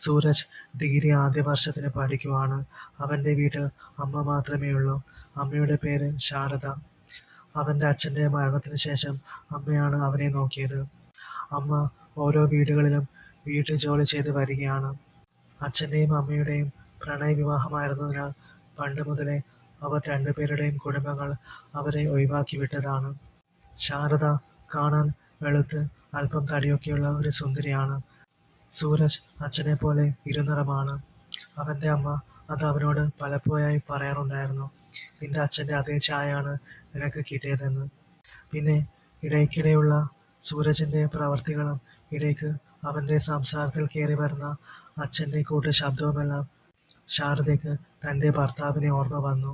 Sooraj degree ആദ്യ വർഷത്തിന് പഠിക്കുവാണ്. അവൻ്റെ വീട്ടിൽ അമ്മ മാത്രമേ ഉള്ളൂ. അമ്മയുടെ പേര് ശാരദ. അവൻ്റെ അച്ഛൻ്റെ മരണത്തിന് ശേഷം അമ്മയാണ് അവനെ നോക്കിയത്. അമ്മ ഓരോ വീടുകളിലും വീട്ടു ജോലി ചെയ്ത് വരികയാണ്. അച്ഛൻ്റെയും അമ്മയുടെയും പ്രണയവിവാഹമായിരുന്നതിനാൽ പണ്ട് മുതലേ അവർ രണ്ടുപേരുടെയും കുടുംബങ്ങൾ അവരെ ഒഴിവാക്കി വിട്ടതാണ്. ശാരദ കാണാൻ വെളുത്ത് അല്പം തടിയൊക്കെയുള്ള ഒരു സുന്ദരിയാണ്. സൂരജ് അച്ഛനെ പോലെ ഇരുനിറമാണ്. അവൻ്റെ അമ്മ അത് അവനോട് പലപ്പോഴായി പറയാറുണ്ടായിരുന്നു. നിന്റെ അച്ഛൻ്റെ അതേ ചായയാണ് നിനക്ക് കിട്ടിയതെന്ന്. പിന്നെ ഇടയ്ക്കിടെയുള്ള സൂരജിൻ്റെ പ്രവർത്തികളും ഇടയ്ക്ക് അവൻ്റെ സംസാരത്തിൽ കയറി വരുന്ന അച്ഛൻ്റെ കൂട്ട് ശബ്ദവുമെല്ലാം ശാരദയ്ക്ക് തൻ്റെ ഭർത്താവിനെ ഓർമ്മ വന്നു.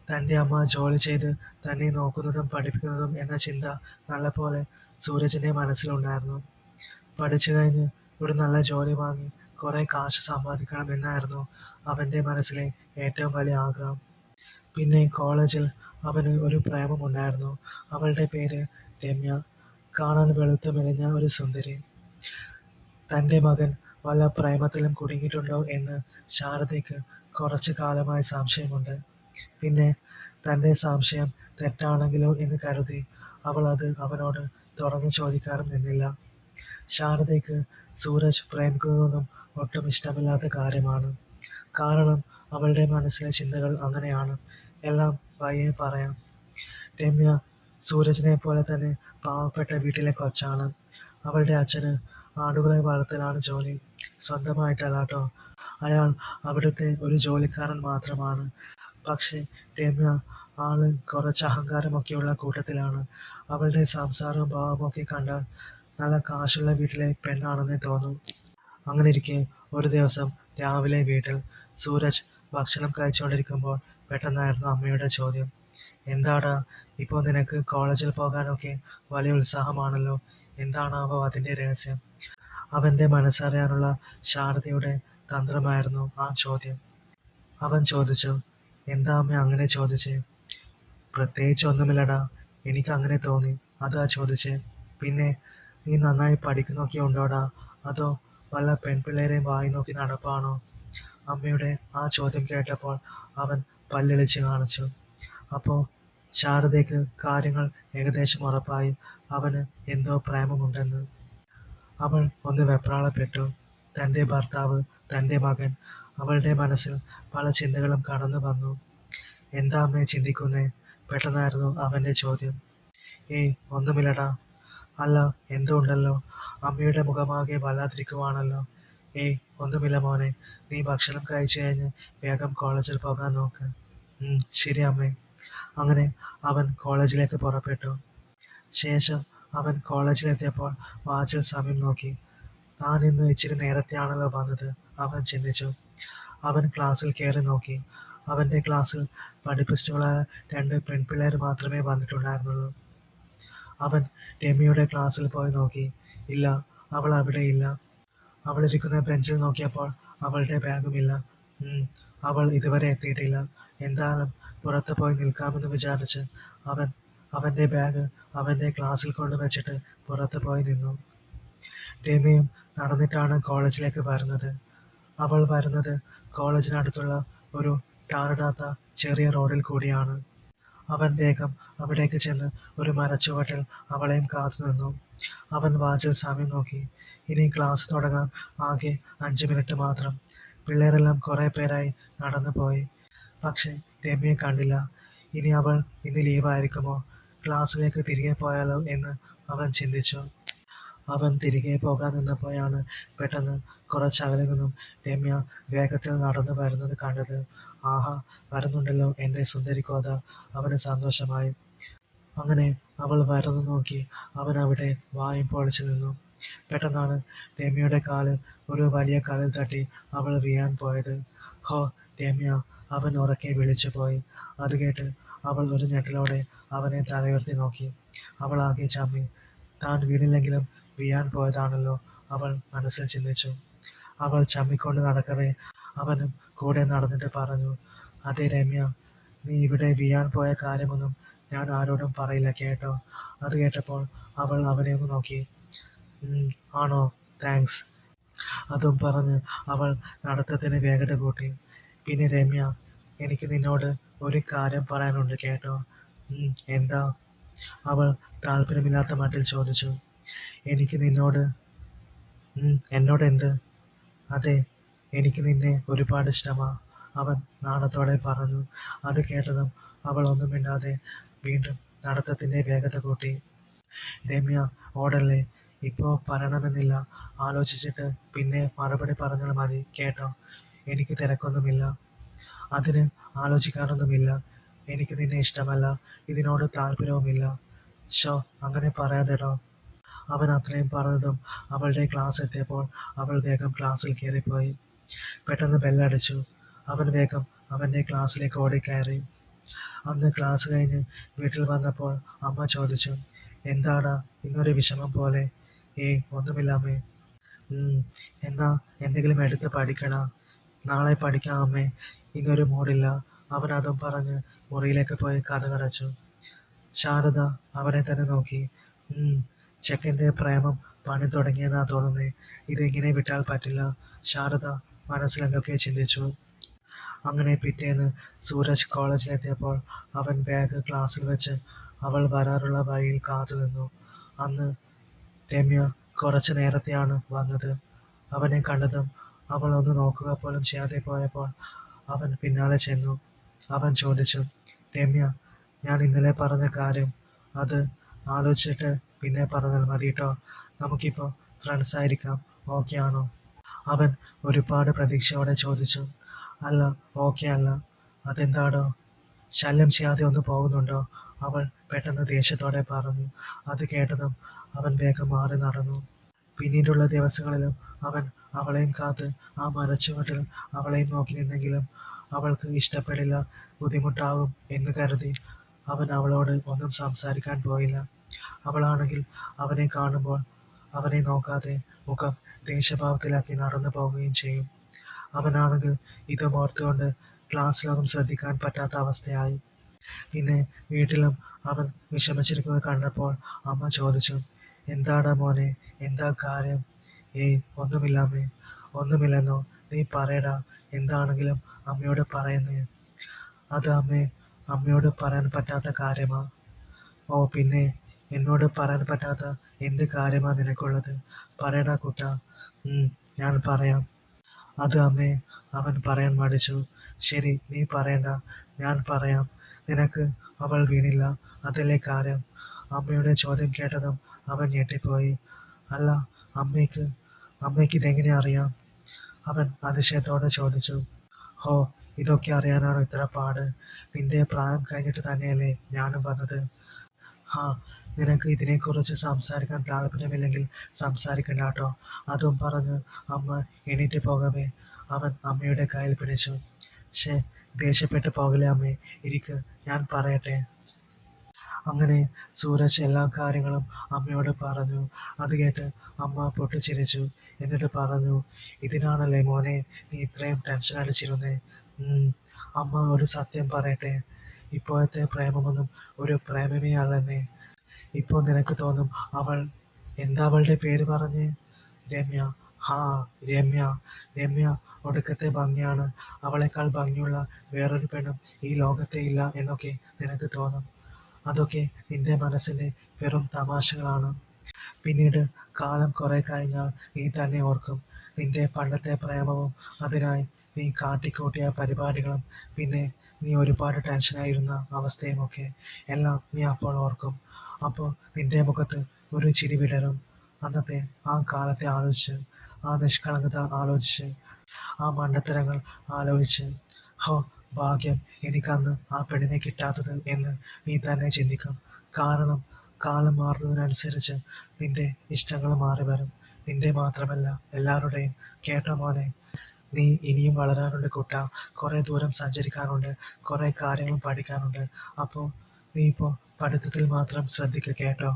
തൻ്റെ അമ്മ ജോലി ചെയ്ത് തന്നെ നോക്കുന്നതും പഠിപ്പിക്കുന്നതും എന്ന ചിന്ത നല്ലപോലെ സൂരജിൻ്റെ മനസ്സിലുണ്ടായിരുന്നു. പഠിച്ചു കഴിഞ്ഞ് ഒരു നല്ല ജോലി വാങ്ങി കുറേ കാശ് സമ്പാദിക്കണം എന്നായിരുന്നു അവൻ്റെ മനസ്സിലെ ഏറ്റവും വലിയ ആഗ്രഹം. പിന്നെ കോളേജിൽ അവന് ഒരു പ്രേമമുണ്ടായിരുന്നു. അവളുടെ പേര് രമ്യ. കാണാൻ വെളുത്ത് മെലിഞ്ഞ ഒരു സുന്ദരി. തൻ്റെ മകൻ വല്ല പ്രേമത്തിലും കുടുങ്ങിയിട്ടുണ്ടോ എന്ന് ശാരദയ്ക്ക് കുറച്ചു കാലമായി സംശയമുണ്ട്. പിന്നെ തൻ്റെ സംശയം തെറ്റാണെങ്കിലോ എന്ന് കരുതി അവൾ അത് അവനോട് തുറന്നു ചോദിക്കാനും നിന്നില്ല. ശാരദയ്ക്ക് സൂരജ് പ്രേമിക്കുന്നതൊന്നും ഒട്ടും ഇഷ്ടമില്ലാത്ത കാര്യമാണ്. കാരണം അവളുടെ മനസ്സിലെ ചിന്തകൾ അങ്ങനെയാണ്. എല്ലാം വയ്യെ പറയാം. രമ്യ സൂരജിനെ പോലെ തന്നെ പാവപ്പെട്ട വീട്ടിലെ കൊച്ചാണ്. അവളുടെ അച്ഛന് ആടുകളെ വളർത്തലാണ് ജോലി. സ്വന്തമായിട്ടല്ലാട്ടോ. അയാൾ അവിടുത്തെ ഒരു ജോലിക്കാരൻ മാത്രമാണ്. പക്ഷേ രമ്യ ആള് കുറച്ച് അഹങ്കാരമൊക്കെയുള്ള കൂട്ടത്തിലാണ്. അവളുടെ സംസാരവും ഭാവമൊക്കെ കണ്ടാൽ നല്ല കാശുള്ള വീട്ടിലെ പെണ്ണാണെന്നേ തോന്നും. അങ്ങനെയിരിക്കെ ഒരു ദിവസം രാവിലെ വീട്ടിൽ സൂരജ് ഭക്ഷണം കഴിച്ചുകൊണ്ടിരിക്കുമ്പോൾ പെട്ടെന്നായിരുന്നു അമ്മയുടെ ചോദ്യം. എന്താടാ, ഇപ്പോൾ നിനക്ക് കോളേജിൽ പോകാനൊക്കെ വലിയ ഉത്സാഹമാണല്ലോ. എന്താണാവോ അതിൻ്റെ രഹസ്യം? അവൻ്റെ മനസ്സറിയാനുള്ള ശാരദയുടെ തന്ത്രമായിരുന്നു ആ ചോദ്യം. അവൻ ചോദിച്ചു, എന്താ അമ്മ അങ്ങനെ ചോദിച്ചേ? പ്രത്യേകിച്ച് ഒന്നുമില്ലടാ, എനിക്ക് അങ്ങനെ തോന്നി, അതാ ചോദിച്ചേ. പിന്നെ നീ നന്നായി പഠിക്കുന്നൊക്കെ ഉണ്ടോടാ, അതോ വല്ല പെൺപിള്ളേരെയും വായി നോക്കി നടപ്പാണോ? അമ്മയുടെ ആ ചോദ്യം കേട്ടപ്പോൾ അവൻ പല്ലിളിച്ച് കാണിച്ചു. അപ്പോൾ ശാരദയ്ക്ക് കാര്യങ്ങൾ ഏകദേശം ഉറപ്പായി. അവന് എന്തോ പ്രേമമുണ്ടെന്ന്. അവൾ ഒന്ന് വെപ്രാളപ്പെട്ടു. തൻ്റെ ഭർത്താവ്, തൻ്റെ മകൻ, അവളുടെ മനസ്സിൽ പല ചിന്തകളും കടന്നു വന്നു. എന്താ അമ്മയെ ചിന്തിക്കുന്നേ? പെട്ടെന്നായിരുന്നു അവൻ്റെ ചോദ്യം. ഏയ് ഒന്നുമില്ലടാ. അല്ല, എന്തോ ഉണ്ടല്ലോ. അമ്മയുടെ മുഖമാകെ വല്ലാതിരിക്കുവാണല്ലോ. ഏയ് ഒന്നുമില്ല മോനെ, നീ ഭക്ഷണം കഴിച്ചു കഴിഞ്ഞ് വേഗം കോളേജിൽ പോകാൻ നോക്ക്. ശരി അമ്മേ. അങ്ങനെ അവൻ കോളേജിലേക്ക് പുറപ്പെട്ടു. ശേഷം അവൻ കോളേജിലെത്തിയപ്പോൾ വാച്ചിൽ സമയം നോക്കി. താൻ ഇന്ന് ഇച്ചിരി നേരത്തെയാണല്ലോ വന്നത്, അവൻ ചിന്തിച്ചു. അവൻ ക്ലാസ്സിൽ കയറി നോക്കി. അവൻ്റെ ക്ലാസ്സിൽ പഠിപ്പിസ്റ്റുകളായ 2 പെൺപിള്ളേർ മാത്രമേ വന്നിട്ടുണ്ടായിരുന്നുള്ളൂ. അവൻ രമ്യയുടെ ക്ലാസ്സിൽ പോയി നോക്കി. ഇല്ല, അവൾ അവിടെയില്ല. അവളിരിക്കുന്ന ബെഞ്ചിൽ നോക്കിയപ്പോൾ അവളുടെ ബാഗുമില്ല. അവൾ ഇതുവരെ എത്തിയിട്ടില്ല. എന്തായാലും പുറത്ത് പോയി നിൽക്കാമെന്ന് വിചാരിച്ച് അവൻ അവൻ്റെ ബാഗ് അവൻ്റെ ക്ലാസ്സിൽ കൊണ്ടുവച്ചിട്ട് പുറത്ത് പോയി നിന്നു. രമ്യയും നടന്നിട്ടാണ് കോളേജിലേക്ക് വരുന്നത്. അവൾ വരുന്നത് കോളേജിനടുത്തുള്ള ഒരു ടാറിടാത്ത ചെറിയ റോഡിൽ കൂടിയാണ്. അവൻ വേഗം അവിടേക്ക് ചെന്ന് ഒരു മരച്ചുവട്ടിൽ അവളെയും കാത്തു നിന്നു. അവൻ വാച്ചിൽ സമയം നോക്കി. ഇനി ക്ലാസ് തുടങ്ങാൻ ആകെ 5 മിനിറ്റ് മാത്രം. പിള്ളേരെല്ലാം കുറേ പേരായി നടന്നു പോയി. പക്ഷേ രമ്യയെ കണ്ടില്ല. ഇനി അവൾ ഇന്ന് ലീവായിരിക്കുമോ? ക്ലാസ്സിലേക്ക് തിരികെ പോയാലോ എന്ന് അവൻ ചിന്തിച്ചു. അവൻ തിരികെ പോകാൻ നിന്നപ്പോഴാണ് പെട്ടെന്ന് കുറച്ചകലെ നിന്നും രമ്യ വേഗത്തിൽ നടന്നു വരുന്നത് കണ്ടത്. ആഹാ, വരുന്നുണ്ടല്ലോ എൻ്റെ സുന്ദരി കോത. അവന് സന്തോഷമായി. അങ്ങനെ അവൾ വരുന്നു നോക്കി അവൻ അവിടെ വായും പൊളിച്ചു നിന്നു. പെട്ടെന്നാണ് രമ്യയുടെ കാല് ഒരു വലിയ കല്ലിൽ തട്ടി അവൾ വീഴാൻ പോയത്. ഹോ രമ്യ, അവൻ ഉറക്കെ വിളിച്ചു പോയി. അത് കേട്ട് അവൾ ഒരു ഞെട്ടലോടെ അവനെ തലയുയർത്തി നോക്കി. അവൾ ആകെ ചമ്മി. താൻ വീണില്ലെങ്കിലും വീഴാൻ പോയതാണല്ലോ, അവൾ മനസ്സിൽ ചിന്തിച്ചു. അവൾ ചമ്മിക്കൊണ്ട് നടക്കവേ അവനും കൂടെ നടന്നിട്ട് പറഞ്ഞു, അതെ രമ്യ, നീ ഇവിടെ വീഴാൻ പോയ കാര്യമൊന്നും ഞാൻ ആരോടും പറയില്ല കേട്ടോ. അത് കേട്ടപ്പോൾ അവൾ അവനെ ഒന്ന് നോക്കി. ആണോ, താങ്ക്സ്. അതും പറഞ്ഞ് അവൾ നടത്തത്തിന് വേഗത കൂട്ടി. പിന്നെ രമ്യ, എനിക്ക് നിന്നോട് ഒരു കാര്യം പറയാനുണ്ട് കേട്ടോ. എന്താ? അവൾ താല്പര്യമില്ലാത്ത മട്ടിൽ ചോദിച്ചു. എനിക്ക് നിന്നോട്. എന്നോട് എന്ത്? അതെ, എനിക്ക് നിന്നെ ഒരുപാട് ഇഷ്ടമാ, അവൻ നാണത്തോടെ പറഞ്ഞു. അത് കേട്ടതും അവൾ ഒന്നും മിണ്ടാതെ വീണ്ടും നടത്തത്തിൻ്റെ വേഗത കൂട്ടി. രമ്യ, ഓടല്ലേ, ഇപ്പോൾ പറയണമെന്നില്ല, ആലോചിച്ചിട്ട് പിന്നെ മറുപടി പറഞ്ഞാൽ മതി കേട്ടോ. എനിക്ക് തിരക്കൊന്നുമില്ല, അതിന് ആലോചിക്കാനൊന്നുമില്ല. എനിക്ക് നിന്നെ ഇഷ്ടമല്ല, ഇതിനോട് താല്പര്യവുമില്ല. ഷോ, അങ്ങനെ പറയാതെടോ. അവൻ അത്രയും പറഞ്ഞതും അവളുടെ ക്ലാസ് എത്തിയപ്പോൾ അവൾ വേഗം ക്ലാസ്സിൽ കയറിപ്പോയി. പെട്ടെന്ന് ബെല്ലടിച്ചു. അവൻ വേഗം അവൻ്റെ ക്ലാസ്സിലേക്ക് ഓടിക്കയറി. അന്ന് ക്ലാസ് കഴിഞ്ഞ് വീട്ടിൽ വന്നപ്പോൾ അമ്മ ചോദിച്ചു, എന്താടാ ഇന്നൊരു വിഷമം പോലെ? ഒന്നുമില്ലാമേ. എന്നാ എന്തെങ്കിലും എടുത്ത് പഠിക്കണ, നാളെ പഠിക്കാം അമ്മേ, ഇന്നൊരു മൂടില്ല. അവൻ അതും പറഞ്ഞ് മുറിയിലേക്ക് പോയി കതകടച്ചു. ശാരദ അവനെ തന്നെ നോക്കി. ചെക്കൻ്റെ പ്രേമം പണി തുടങ്ങിയെന്നാ തോന്നുന്നേ, ഇതിങ്ങനെ വിട്ടാൽ പറ്റില്ല. ശാരദ മനസ്സിലെന്തൊക്കെ ചിന്തിച്ചു. അങ്ങനെ പിറ്റേന്ന് സൂരജ് കോളേജിലെത്തിയപ്പോൾ അവൻ ബാഗ് ക്ലാസ്സിൽ വെച്ച് അവൾ വരാറുള്ള വഴിയിൽ കാത്തു നിന്നു. അന്ന് രമ്യ കുറച്ച് നേരത്തെയാണ് വന്നത്. അവനെ കണ്ടതും അവൾ ഒന്ന് നോക്കുക പോലും ചെയ്യാതെ പോയപ്പോൾ അവൻ പിന്നാലെ ചെന്നു. അവൻ ചോദിച്ചു, രമ്യ, ഞാൻ ഇന്നലെ പറഞ്ഞ കാര്യം അത് ആലോചിച്ചിട്ട് പിന്നെ പറഞ്ഞാൽ മതി കേട്ടോ. നമുക്കിപ്പോൾ ഫ്രണ്ട്സ് ആയിരിക്കാം, ഓക്കെ ആണോ? അവൻ ഒരുപാട് പ്രതീക്ഷയോടെ ചോദിച്ചു. അല്ല, ഓക്കെ അല്ല. അതെന്താടോ? ശല്യം ചെയ്യാതെ ഒന്ന് പോകുന്നുണ്ടോ? അവൾ പെട്ടെന്ന് ദേഷ്യത്തോടെ പറഞ്ഞു. അത് കേട്ടതും അവൻ വേഗം മാറി നടന്നു. പിന്നീടുള്ള ദിവസങ്ങളിലും അവൻ അവളെയും കാത്ത് ആ മരച്ചുവട്ടിൽ അവളെയും നോക്കി നിന്നെങ്കിലും അവൾക്ക് ഇഷ്ടപ്പെടില്ല, ബുദ്ധിമുട്ടാകും എന്ന് കരുതി അവൻ അവളോട് ഒന്നും സംസാരിക്കാൻ പോയില്ല. അവളാണെങ്കിൽ അവനെ കാണുമ്പോൾ അവനെ നോക്കാതെ മുഖം ദേഷ്യഭാവത്തിലാക്കി നടന്നു പോവുകയും ചെയ്യും. അവനാണെങ്കിൽ ഇതും ഓർത്തുകൊണ്ട് ക്ലാസ്സിലൊന്നും ശ്രദ്ധിക്കാൻ പറ്റാത്ത അവസ്ഥയായി. പിന്നെ വീട്ടിലും അവൻ വിഷമിച്ചിരിക്കുന്നത് കണ്ടപ്പോൾ അമ്മ ചോദിച്ചു, എന്താടാ മോനെ, എന്താ കാര്യം? ഒന്നുമില്ലാമേ. ഒന്നുമില്ലെന്നോ? നീ പറയടാ, എന്താണെങ്കിലും അമ്മയോട് പറയുന്നേ. അത് അമ്മയോട് പറയാൻ പറ്റാത്ത കാര്യമാ. പിന്നെ എന്നോട് പറയാൻ പറ്റാത്ത എന്ത് കാര്യമാ നിനക്കുള്ളത്? പറയടാ കുട്ടാ. ഞാൻ പറയാം. അത് അമ്മേ. അവൻ പറയാൻ മടിച്ചു. ശരി, നീ പറയണ്ട, ഞാൻ പറയാം. നിനക്ക് അവൾ വീണില്ല, അതല്ലേ കാര്യം? അമ്മയുടെ ചോദ്യം കേട്ടതും അവൻ ഞെട്ടിപ്പോയി. അല്ല, അമ്മയ്ക്ക് ഇതെങ്ങനെ അറിയാം? അവൻ അതിശയത്തോടെ ചോദിച്ചു. ഹോ, ഇതൊക്കെ അറിയാനാണോ ഇത്ര പാട്? നിന്റെ പ്രായം കഴിഞ്ഞിട്ട് തന്നെയല്ലേ ഞാനും വന്നത്. നിനക്ക് ഇതിനെക്കുറിച്ച് സംസാരിക്കാൻ താല്പര്യമില്ലെങ്കിൽ സംസാരിക്കണ്ട കേട്ടോ. അതും പറഞ്ഞ് അമ്മ എണീറ്റ് പോകവേ അവൻ അമ്മയുടെ കയ്യിൽ പിടിച്ചു. ദേഷ്യപ്പെട്ട് പോകലേ അമ്മേ, ഇരിക്ക്, ഞാൻ പറയട്ടെ. അങ്ങനെ സൂരജ് എല്ലാ കാര്യങ്ങളും അമ്മയോട് പറഞ്ഞു. അത് കേട്ട് അമ്മ പൊട്ടിച്ചിരിച്ചു. എന്നിട്ട് പറഞ്ഞു, ഇതിനാണല്ലേ മോനെ നീ ഇത്രയും ടെൻഷൻ അടിച്ചിരുന്നേ? അമ്മ ഒരു സത്യം പറയട്ടെ, ഇപ്പോഴത്തെ പ്രേമമൊന്നും ഒരു പ്രേമമേ അല്ലെന്നേ. ഇപ്പോൾ നിനക്ക് തോന്നും എന്താ അവളുടെ പേര് പറഞ്ഞ്? രമ്യ. രമ്യ. രമ്യ ഒടുക്കത്തെ ഭംഗിയാണ്, അവളെക്കാൾ ഭംഗിയുള്ള വേറൊരു പെണ്ണും ഈ ലോകത്തെ ഇല്ല എന്നൊക്കെ നിനക്ക് തോന്നും. അതൊക്കെ നിന്റെ മനസ്സിൻ്റെ വെറും തമാശകളാണ്. പിന്നീട് കാലം കുറെ കഴിഞ്ഞാൽ നീ തന്നെ ഓർക്കും നിന്റെ പണ്ടത്തെ പ്രേമവും അതിനായി നീ കാട്ടിക്കൂട്ടിയ പരിപാടികളും പിന്നെ നീ ഒരുപാട് ടെൻഷനായിരുന്ന അവസ്ഥയുമൊക്കെ എല്ലാം നീ അപ്പോൾ ഓർക്കും. അപ്പോൾ നിന്റെ മുഖത്ത് ഒരു ചിരി വിടരും. അന്നത്തെ ആ കാലത്തെ ആലോചിച്ച്, ആ നിഷ്കളങ്കത ആലോചിച്ച്, ആ മണ്ടത്തരങ്ങൾ ആലോചിച്ച്, ഭാഗ്യം എനിക്കന്ന് ആ പെണ്ണിനെ കിട്ടാത്തത് എന്ന് നീ തന്നെ ചിന്തിക്കും. കാരണം കാലം മാറുന്നതിനനുസരിച്ച് നിന്റെ ഇഷ്ടങ്ങൾ മാറി വരും. നിന്റെ മാത്രമല്ല, എല്ലാവരുടെയും. കേട്ടോ മോനെ, നീ ഇനിയും വളരാനുണ്ട് കുട്ട. കുറേ ദൂരം സഞ്ചരിക്കാനുണ്ട്, കുറേ കാര്യങ്ങളും പഠിക്കാനുണ്ട്. അപ്പോൾ നീ ഇപ്പോൾ പഠിത്തത്തിൽ മാത്രം ശ്രദ്ധിക്കുക കേട്ടോ.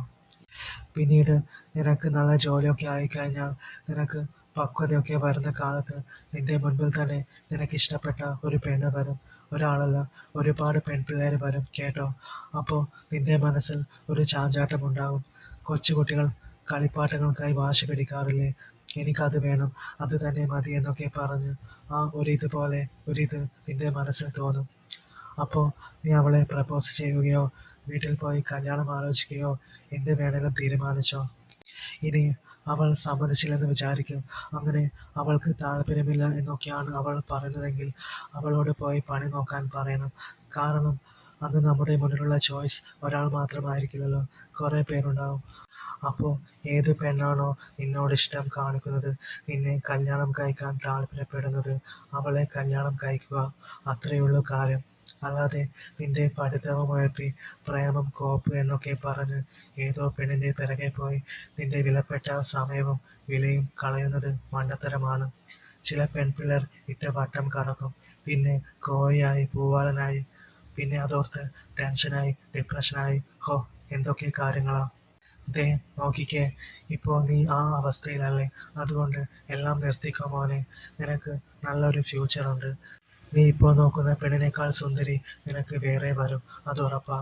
പിന്നീട് നിനക്ക് നല്ല ജോലിയൊക്കെ ആയിക്കഴിഞ്ഞാൽ, നിനക്ക് പക്വതയൊക്കെ വരുന്ന കാലത്ത് നിന്റെ മുൻപിൽ തന്നെ നിനക്ക് ഇഷ്ടപ്പെട്ട ഒരു പെണ്ണ് വരും. ഒരാളല്ല, ഒരുപാട് പെൺപിള്ളേർ വരും കേട്ടോ. അപ്പോൾ നിന്റെ മനസ്സിൽ ഒരു ചാഞ്ചാട്ടം ഉണ്ടാകും. കൊച്ചുകുട്ടികൾ കളിപ്പാട്ടങ്ങൾക്കായി വാശി പിടിക്കാറില്ലേ? എനിക്കത് വേണം, അത് തന്നെ മതി എന്നൊക്കെ പറഞ്ഞ് ആ ഒരിതുപോലെ ഒരിത് നിന്റെ മനസ്സിൽ തോന്നും. അപ്പോൾ നീ അവളെ പ്രപ്പോസ് ചെയ്യുകയോ വീട്ടിൽ പോയി കല്യാണം ആലോചിക്കുകയോ എന്ത് വേണേലും തീരുമാനിച്ചോ. ഇനി അവൾ സമ്മതിച്ചില്ലെന്ന് വിചാരിക്കും. അങ്ങനെ അവൾക്ക് താല്പര്യമില്ല എന്നൊക്കെയാണ് അവൾ പറയുന്നതെങ്കിൽ അവളോട് പോയി പണി നോക്കാൻ പറയണം. കാരണം അന്ന് നമ്മുടെ മുന്നിലുള്ള ചോയ്സ് ഒരാൾ മാത്രമായിരിക്കില്ലല്ലോ, കുറേ പേരുണ്ടാവും. അപ്പോൾ ഏത് പെണ്ണാണോ നിന്നോട് ഇഷ്ടം കാണിക്കുന്നത്, നിന്നെ കല്യാണം കഴിക്കാൻ താല്പര്യപ്പെടുന്നത്, അവളെ കല്യാണം കഴിക്കുക. അത്രയുള്ളൂ കാര്യം. അല്ലാതെ നിന്റെ പഠിത്തവും ഉയർത്തി പ്രേമം കോപ്പ് എന്നൊക്കെ പറഞ്ഞ് ഏതോ പെണ്ണിൻ്റെ പിറകെ പോയി നിന്റെ വിലപ്പെട്ട സമയവും വിലയും കളയുന്നത് മണ്ടത്തരമാണ്. ചില പെൺപിള്ളേർ ഇട്ട വട്ടം കറക്കും, പിന്നെ കോഴിയായി പൂവാലനായി, പിന്നെ അതോർത്ത് ടെൻഷനായി ഡിപ്രഷനായി. ഹോ, എന്തൊക്കെ കാര്യങ്ങളാ. ദേ നോക്കിക്കേ, ഇപ്പോൾ നീ ആ അവസ്ഥയിലല്ലേ. അതുകൊണ്ട് എല്ലാം നിർത്തിക്കോ മോനെ. നിനക്ക് നല്ലൊരു ഫ്യൂച്ചറുണ്ട്. നീ ഇപ്പോൾ നോക്കുന്ന പെണ്ണിനേക്കാൾ സുന്ദരി നിനക്ക് വേറെ വരും, അത് ഉറപ്പാ.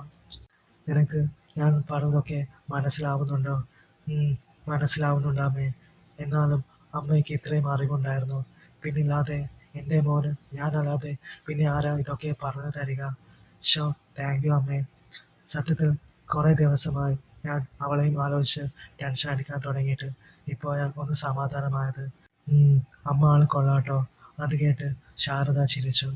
നിനക്ക് ഞാൻ പറഞ്ഞതൊക്കെ മനസ്സിലാവുന്നുണ്ടോ? മനസ്സിലാവുന്നുണ്ടാമേ. എന്നാലും അമ്മയ്ക്ക് ഇത്രയും അറിവുണ്ടായിരുന്നു. പിന്നില്ലാതെ എൻ്റെ മോന് ഞാനല്ലാതെ പിന്നെ ആരാ ഇതൊക്കെ പറഞ്ഞു തരിക. ഷോ, താങ്ക് യു അമ്മേ. സത്യത്തിൽ കുറേ ദിവസമായി ഞാൻ അവളെയും ആലോചിച്ച് ടെൻഷൻ അടിക്കാൻ തുടങ്ങിയിട്ട്. ഇപ്പോഴാണ് ഒന്ന് സമാധാനമായത്. അമ്മ ആൾ കൊള്ളാട്ടോ. അത് കേട്ട് ശാരദ ചിരിച്ചു.